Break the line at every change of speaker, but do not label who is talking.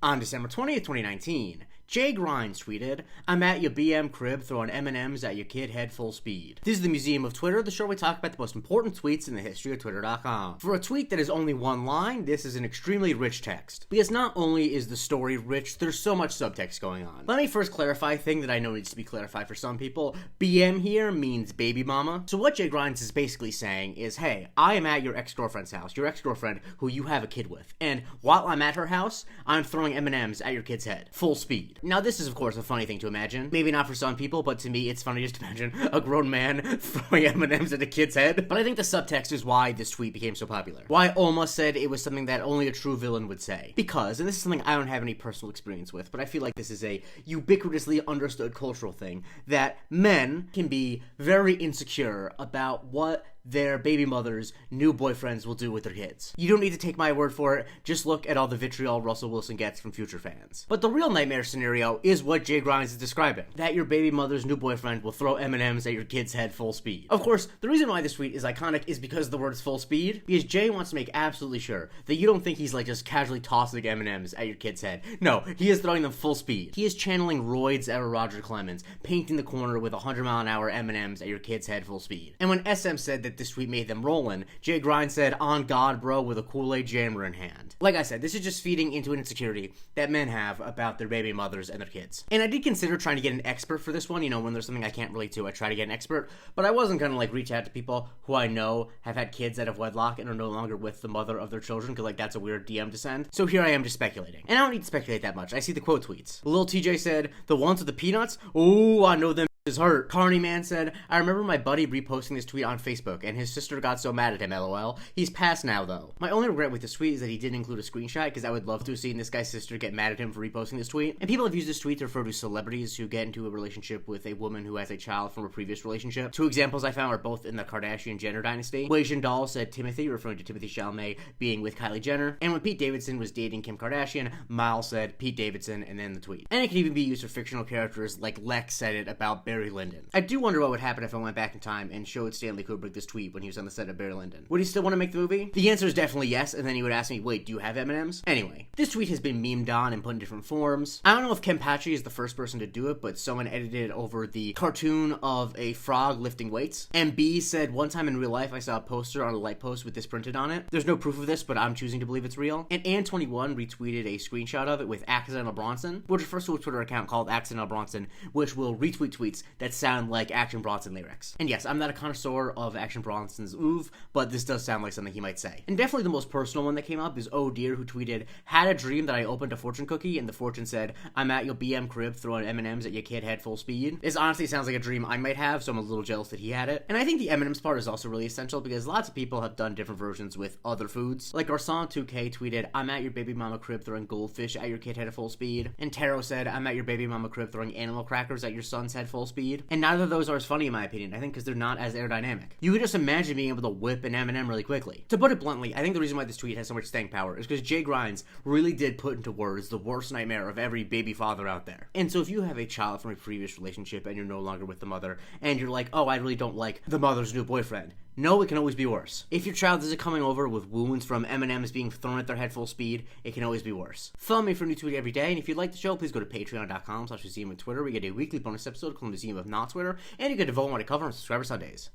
On December 20th, 2019, Jay Grimes tweeted, "I'm at your BM crib throwing M&Ms at your kid head full speed." This is the Museum of Twitter, the show where we talk about the most important tweets in the history of Twitter.com. For a tweet that is only one line, this is an extremely rich text. Because not only is the story rich, there's so much subtext going on. Let me first clarify a thing that I know needs to be clarified for some people. BM here means baby mama. So what Jay Grimes is basically saying is, hey, I am at your ex-girlfriend's house, your ex-girlfriend who you have a kid with, and while I'm at her house, I'm throwing M&Ms at your kid's head, full speed. Now this is of course a funny thing to imagine. Maybe not for some people, but to me it's funny just to imagine a grown man throwing M&Ms at a kid's head. But I think the subtext is why this tweet became so popular. Why Oma said it was something that only a true villain would say. Because, and this is something I don't have any personal experience with, but I feel like this is a ubiquitously understood cultural thing, that men can be very insecure about what their baby mother's new boyfriends will do with their kids. You don't need to take my word for it, just look at all the vitriol Russell Wilson gets from future fans. But the real nightmare scenario is what Jay Grimes is describing, that your baby mother's new boyfriend will throw M&Ms at your kid's head full speed. Of course, the reason why this tweet is iconic is because the word is full speed, because Jay wants to make absolutely sure that you don't think he's like just casually tossing M&Ms at your kid's head. No, he is throwing them full speed. He is channeling Royd's era Roger Clemens, painting the corner with 100-mile-an-hour M&Ms at your kid's head full speed. And when SM said that this tweet made them rollin', Jay Grimes said, "On God, bro," with a Kool-Aid jammer in hand. Like I said, this is just feeding into an insecurity that men have about their baby mothers and their kids. And I did consider trying to get an expert for this one. You know, when there's something I can't relate to, I try to get an expert. But I wasn't gonna like reach out to people who I know have had kids out of wedlock and are no longer with the mother of their children, because like that's a weird DM to send. So here I am just speculating. And I don't need to speculate that much. I see the quote tweets. Lil TJ said, "The ones with the peanuts? Ooh, I know them is hurt." Carney Man said, "I remember my buddy reposting this tweet on Facebook, and his sister got so mad at him, lol. He's passed now, though." My only regret with this tweet is that he didn't include a screenshot, because I would love to have seen this guy's sister get mad at him for reposting this tweet. And people have used this tweet to refer to celebrities who get into a relationship with a woman who has a child from a previous relationship. Two examples I found are both in the Kardashian-Jenner dynasty. Wei Jindal said Timothy, referring to Timothy Chalamet being with Kylie Jenner. And when Pete Davidson was dating Kim Kardashian, Miles said Pete Davidson, and then the tweet. And it can even be used for fictional characters like Lex said it about Barry Lyndon. I do wonder what would happen if I went back in time and showed Stanley Kubrick this tweet when he was on the set of Barry Lyndon. Would he still want to make the movie? The answer is definitely yes, and then he would ask me, wait, do you have M&Ms? Anyway, this tweet has been memed on and put in different forms. I don't know if Ken Patchy is the first person to do it, but someone edited over the cartoon of a frog lifting weights. And B said, "One time in real life I saw a poster on a light post with this printed on it." There's no proof of this, but I'm choosing to believe it's real. And Ann21 retweeted a screenshot of it with Accidental Bronson, which refers to a Twitter account called Accidental Bronson, which will retweet tweets that sound like Action Bronson lyrics. And yes, I'm not a connoisseur of Action Bronson's oeuvre, but this does sound like something he might say. And definitely the most personal one that came up is Oh Dear, who tweeted, "Had a dream that I opened a fortune cookie and the fortune said, 'I'm at your BM crib throwing M&Ms at your kid head full speed.'" This honestly sounds like a dream I might have, so I'm a little jealous that he had it. And I think the M&Ms part is also really essential because lots of people have done different versions with other foods. Like Garcon2K tweeted, "I'm at your baby mama crib throwing goldfish at your kid head at full speed." And Taro said, "I'm at your baby mama crib throwing animal crackers at your son's head full speed." And neither of those are as funny in my opinion, I think, because they're not as aerodynamic. You could just imagine being able to whip an M&M really quickly. To put it bluntly, I think the reason why this tweet has so much staying power is because Jay Grimes really did put into words the worst nightmare of every baby father out there. And so if you have a child from a previous relationship and you're no longer with the mother, and you're like, "Oh, I really don't like the mother's new boyfriend," no, it can always be worse. If your child isn't coming over with wounds from M&Ms being thrown at their head full speed, it can always be worse. Follow me for a new tweet every day, and if you'd like the show, please go to patreon.com/Museum of Twitter. We get a weekly bonus episode called Museum of Not Twitter, and you get to vote on what I cover on Subscriber Sundays.